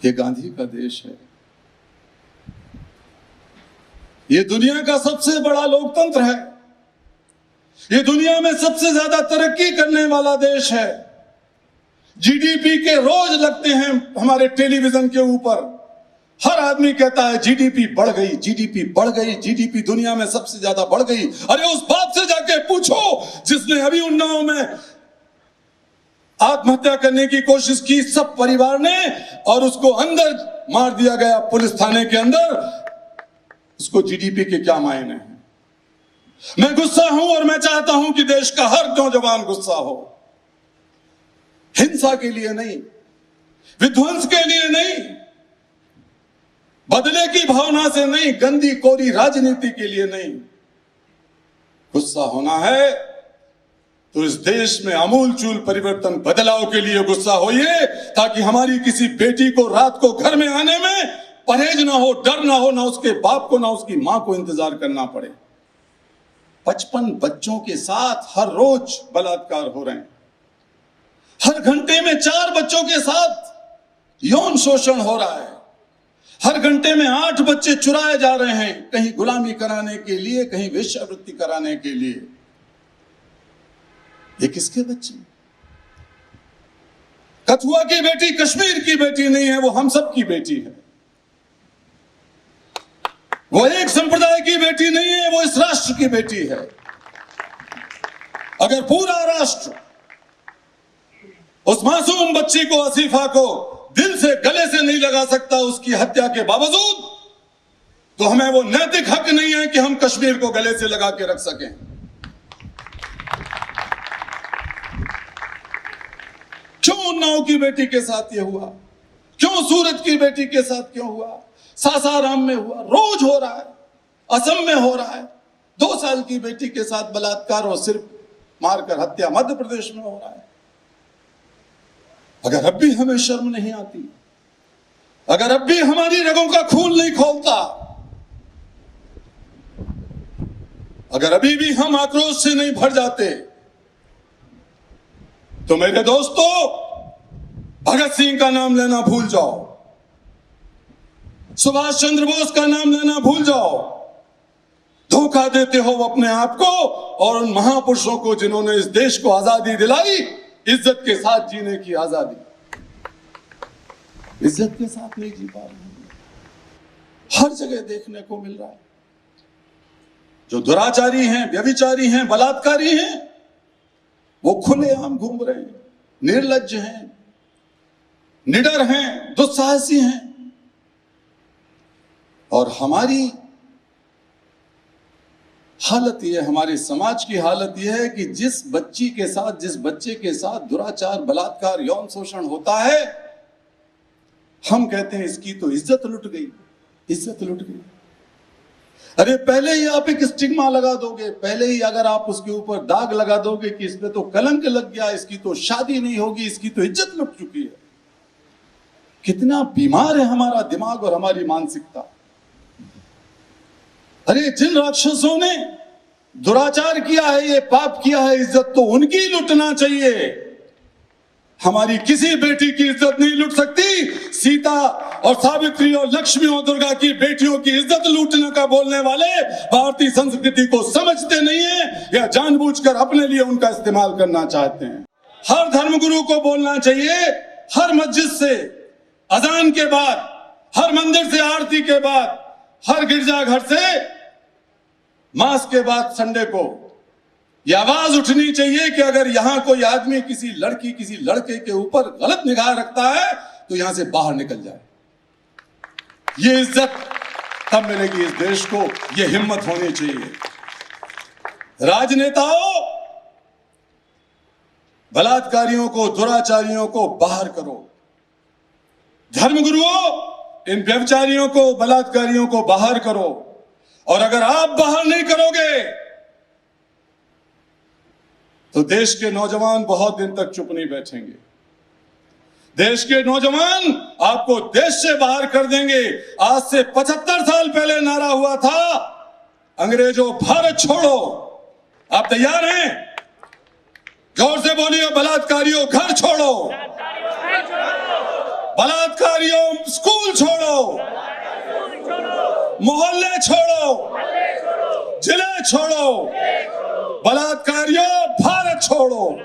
ये गांधी का देश है। ये दुनिया का सबसे बड़ा लोकतंत्र है। ये दुनिया में सबसे ज्यादा तरक्की करने वाला देश है। जीडीपी के रोज लगते हैं हमारे टेलीविजन के ऊपर। हर आदमी कहता है जीडीपी बढ़ गई, जीडीपी बढ़ गई, जीडीपी दुनिया में सबसे ज्यादा बढ़ गई। अरे उस बाप से जाके पूछो जिसने अभी उन्नाव में आत्महत्या करने की कोशिश की, सब परिवार ने, और उसको अंदर मार दिया गया पुलिस थाने के अंदर। उसको जीडीपी के क्या मायने हैं? मैं गुस्सा हूं और मैं चाहता हूं कि देश का हर नौजवान गुस्सा हो। हिंसा के लिए नहीं, विध्वंस के लिए नहीं, बदले की भावना से नहीं, गंदी कोरी राजनीति के लिए नहीं। गुस्सा होना है तो इस देश में आमूलचूल परिवर्तन, बदलाव के लिए गुस्सा होइए, ताकि हमारी किसी बेटी को रात को घर में आने में परहेज ना हो, डर ना हो, ना उसके बाप को ना उसकी मां को इंतजार करना पड़े। 55 बच्चों के साथ हर रोज बलात्कार हो रहे हैं। हर घंटे में 4 बच्चों के साथ यौन शोषण हो रहा है। हर घंटे में 8 बच्चे चुराए जा रहे हैं, कहीं गुलामी कराने के लिए, कहीं वेश्यावृत्ति कराने के लिए। ये किसके बच्चे? कथुआ की बेटी कश्मीर की बेटी नहीं है, वो हम सब की बेटी है। वो एक संप्रदाय की बेटी नहीं है, वो इस राष्ट्र की बेटी है। अगर पूरा राष्ट्र उस मासूम बच्ची को, आसिफा को, दिल से गले से नहीं लगा सकता उसकी हत्या के बावजूद, तो हमें वो नैतिक हक नहीं है कि हम कश्मीर को गले से लगा के रख सकें। क्यों उन्नाव की बेटी के साथ ये हुआ? क्यों सूरत की बेटी के साथ क्यों हुआ? सासाराम में हुआ, रोज हो रहा है, असम में हो रहा है। 2 साल की बेटी के साथ बलात्कार और सिर्फ मारकर हत्या मध्य प्रदेश में हो रहा है। अगर अब भी हमें शर्म नहीं आती, अगर अब भी हमारी रगों का खून नहीं खौलता, अगर अभी भी हम आक्रोश से नहीं भर जाते, तो मेरे दोस्तों, भगत सिंह का नाम लेना भूल जाओ, सुभाष चंद्र बोस का नाम लेना भूल जाओ। धोखा देते हो अपने आप को और उन महापुरुषों को जिन्होंने इस देश को आजादी दिलाई, इज्जत के साथ जीने की आजादी। इज्जत के साथ नहीं जी पा रहे हैं। हर जगह देखने को मिल रहा है। जो दुराचारी हैं, व्यभिचारी हैं, बलात्कारी हैं, वो खुलेआम घूम रहे हैं, निर्लज्ज हैं, निडर हैं, दुस्साहसी हैं। और हमारी हालत यह, हमारे समाज की हालत यह है कि जिस बच्ची के साथ, जिस बच्चे के साथ दुराचार, बलात्कार, यौन शोषण होता है, हम कहते हैं इसकी तो इज्जत लुट गई, इज्जत लुट गई। अरे पहले ही आप एक स्टिग्मा लगा दोगे, पहले ही अगर आप उसके ऊपर दाग लगा दोगे कि इसमें तो कलंक लग गया, इसकी तो शादी नहीं होगी, इसकी तो इज्जत लुट चुकी है। कितना बीमार है हमारा दिमाग और हमारी मानसिकता। अरे जिन राक्षसों ने दुराचार किया है, ये पाप किया है, इज्जत तो उनकी लुटना चाहिए। हमारी किसी बेटी की इज्जत नहीं लुट सकती। सीता और सावित्री और लक्ष्मी और दुर्गा की बेटियों की इज्जत लूटने का बोलने वाले भारतीय संस्कृति को समझते नहीं है या जानबूझकर अपने लिए उनका इस्तेमाल करना चाहते हैं। हर धर्मगुरु को बोलना चाहिए, हर मस्जिद से अजान के बाद, हर मंदिर से आरती के बाद, हर गिरजाघर से मास के बाद संडे को यह आवाज उठनी चाहिए कि अगर यहां कोई आदमी किसी लड़की, किसी लड़के के ऊपर गलत निगाह रखता है तो यहां से बाहर निकल जाए। ये इज्जत तब मिलेगी इस देश को, ये हिम्मत होनी चाहिए। राजनेताओं, बलात्कारियों को, दुराचारियों को बाहर करो। धर्मगुरुओं, इन व्यभिचारियों को, बलात्कारियों को बाहर करो। और अगर आप बाहर नहीं करोगे तो देश के नौजवान बहुत दिन तक चुप नहीं बैठेंगे। देश के नौजवान आपको देश से बाहर कर देंगे। आज से 75 साल पहले नारा हुआ था, अंग्रेजों भारत छोड़ो। आप तैयार हैं? जोर से बोलिए, बलात्कारियों घर छोड़ो। बलात्कारियों मोहल्ले छोड़ो, जिले छोड़ो, बलात्कारियों भारत छोड़ो।